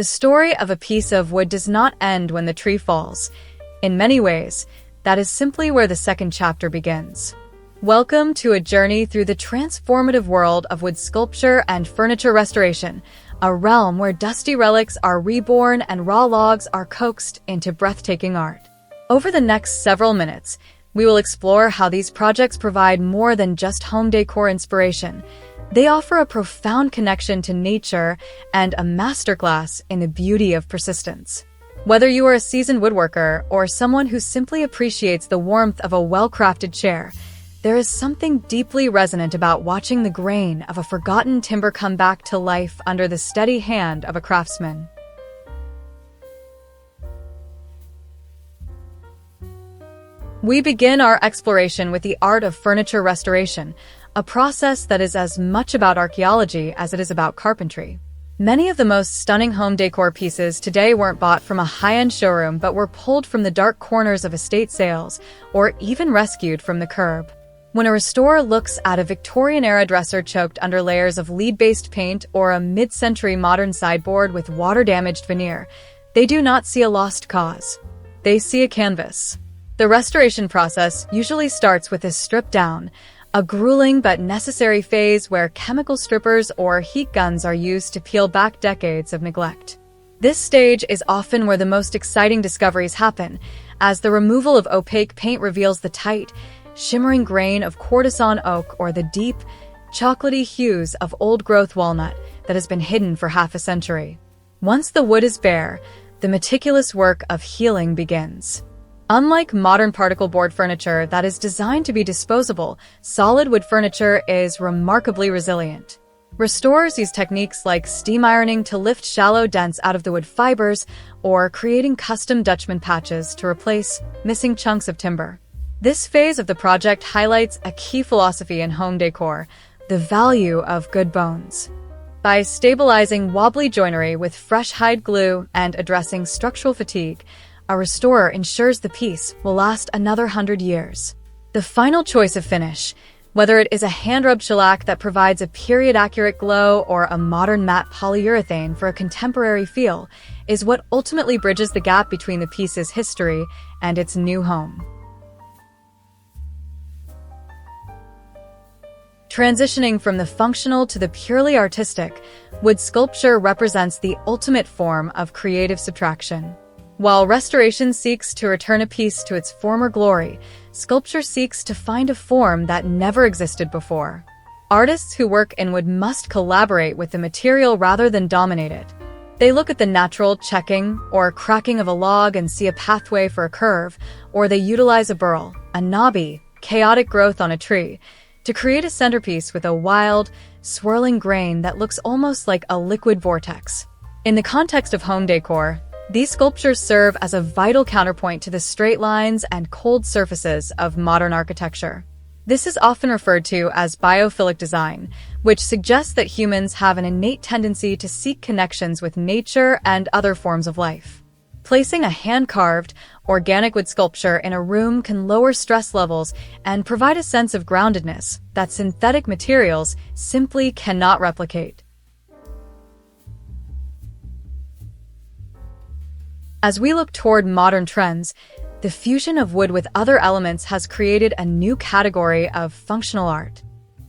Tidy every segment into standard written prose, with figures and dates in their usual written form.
The story of a piece of wood does not end when the tree falls. In many ways, that is simply where the second chapter begins. Welcome to a journey through the transformative world of wood sculpture and furniture restoration, a realm where dusty relics are reborn and raw logs are coaxed into breathtaking art. Over the next several minutes, we will explore how these projects provide more than just home decor inspiration. They offer a profound connection to nature and a masterclass in the beauty of persistence. Whether you are a seasoned woodworker or someone who simply appreciates the warmth of a well-crafted chair, there is something deeply resonant about watching the grain of a forgotten timber come back to life under the steady hand of a craftsman. We begin our exploration with the art of furniture restoration, a process that is as much about archaeology as it is about carpentry. Many of the most stunning home decor pieces today weren't bought from a high-end showroom but were pulled from the dark corners of estate sales or even rescued from the curb. When a restorer looks at a Victorian-era dresser choked under layers of lead-based paint or a mid-century modern sideboard with water-damaged veneer, they do not see a lost cause. They see a canvas. The restoration process usually starts with a strip-down, a grueling but necessary phase where chemical strippers or heat guns are used to peel back decades of neglect. This stage is often where the most exciting discoveries happen, as the removal of opaque paint reveals the tight, shimmering grain of courtesan oak or the deep, chocolatey hues of old-growth walnut that has been hidden for half a century. Once the wood is bare, the meticulous work of healing begins. Unlike modern particle board furniture that is designed to be disposable, solid wood furniture is remarkably resilient. Restorers use techniques like steam ironing to lift shallow dents out of the wood fibers or creating custom Dutchman patches to replace missing chunks of timber. This phase of the project highlights a key philosophy in home decor, the value of good bones. By stabilizing wobbly joinery with fresh hide glue and addressing structural fatigue, a restorer ensures the piece will last another 100 years. The final choice of finish, whether it is a hand-rubbed shellac that provides a period-accurate glow or a modern matte polyurethane for a contemporary feel, is what ultimately bridges the gap between the piece's history and its new home. Transitioning from the functional to the purely artistic, wood sculpture represents the ultimate form of creative subtraction. While restoration seeks to return a piece to its former glory, sculpture seeks to find a form that never existed before. Artists who work in wood must collaborate with the material rather than dominate it. They look at the natural checking or cracking of a log and see a pathway for a curve, or they utilize a burl, a knobby, chaotic growth on a tree, to create a centerpiece with a wild, swirling grain that looks almost like a liquid vortex. In the context of home decor, these sculptures serve as a vital counterpoint to the straight lines and cold surfaces of modern architecture. This is often referred to as biophilic design, which suggests that humans have an innate tendency to seek connections with nature and other forms of life. Placing a hand-carved, organic wood sculpture in a room can lower stress levels and provide a sense of groundedness that synthetic materials simply cannot replicate. As we look toward modern trends, the fusion of wood with other elements has created a new category of functional art.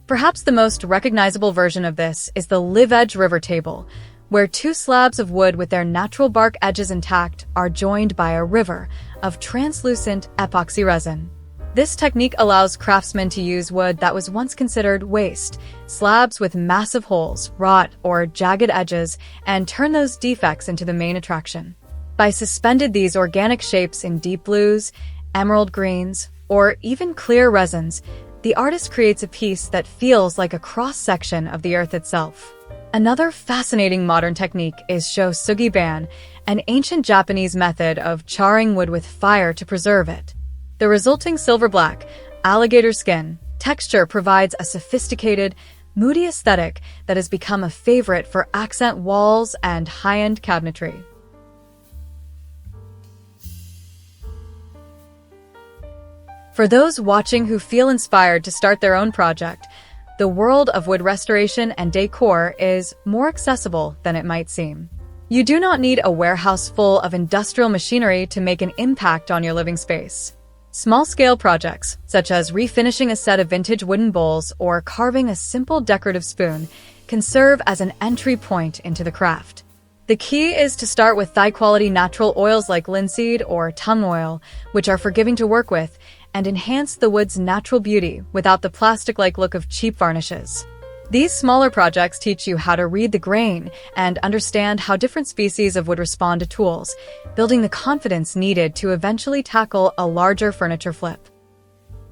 Perhaps the most recognizable version of this is the live-edge river table, where two slabs of wood with their natural bark edges intact are joined by a river of translucent epoxy resin. This technique allows craftsmen to use wood that was once considered waste, slabs with massive holes, wrought, or jagged edges, and turn those defects into the main attraction. By suspended these organic shapes in deep blues, emerald greens, or even clear resins, the artist creates a piece that feels like a cross-section of the earth itself. Another fascinating modern technique is shosugi-ban, an ancient Japanese method of charring wood with fire to preserve it. The resulting silver-black, alligator skin texture provides a sophisticated, moody aesthetic that has become a favorite for accent walls and high-end cabinetry. For those watching who feel inspired to start their own project, the world of wood restoration and decor is more accessible than it might seem. You do not need a warehouse full of industrial machinery to make an impact on your living space. Small-scale projects, such as refinishing a set of vintage wooden bowls or carving a simple decorative spoon, can serve as an entry point into the craft. The key is to start with high-quality natural oils like linseed or tung oil, which are forgiving to work with, and enhance the wood's natural beauty without the plastic-like look of cheap varnishes. These smaller projects teach you how to read the grain and understand how different species of wood respond to tools, building the confidence needed to eventually tackle a larger furniture flip.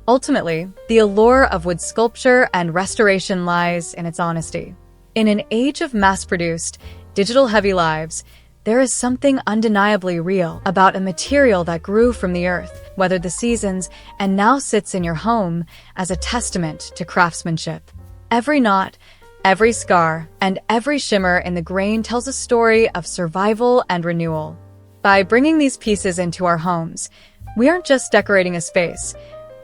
Ultimately, the allure of wood sculpture and restoration lies in its honesty. In an age of mass-produced, digital-heavy lives, there is something undeniably real about a material that grew from the earth, weathered the seasons, and now sits in your home as a testament to craftsmanship. Every knot, every scar, and every shimmer in the grain tells a story of survival and renewal. By bringing these pieces into our homes, we aren't just decorating a space,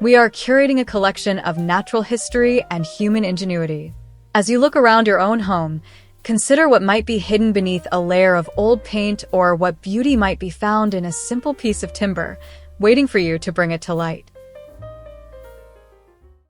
we are curating a collection of natural history and human ingenuity. As you look around your own home, consider what might be hidden beneath a layer of old paint or what beauty might be found in a simple piece of timber, waiting for you to bring it to light.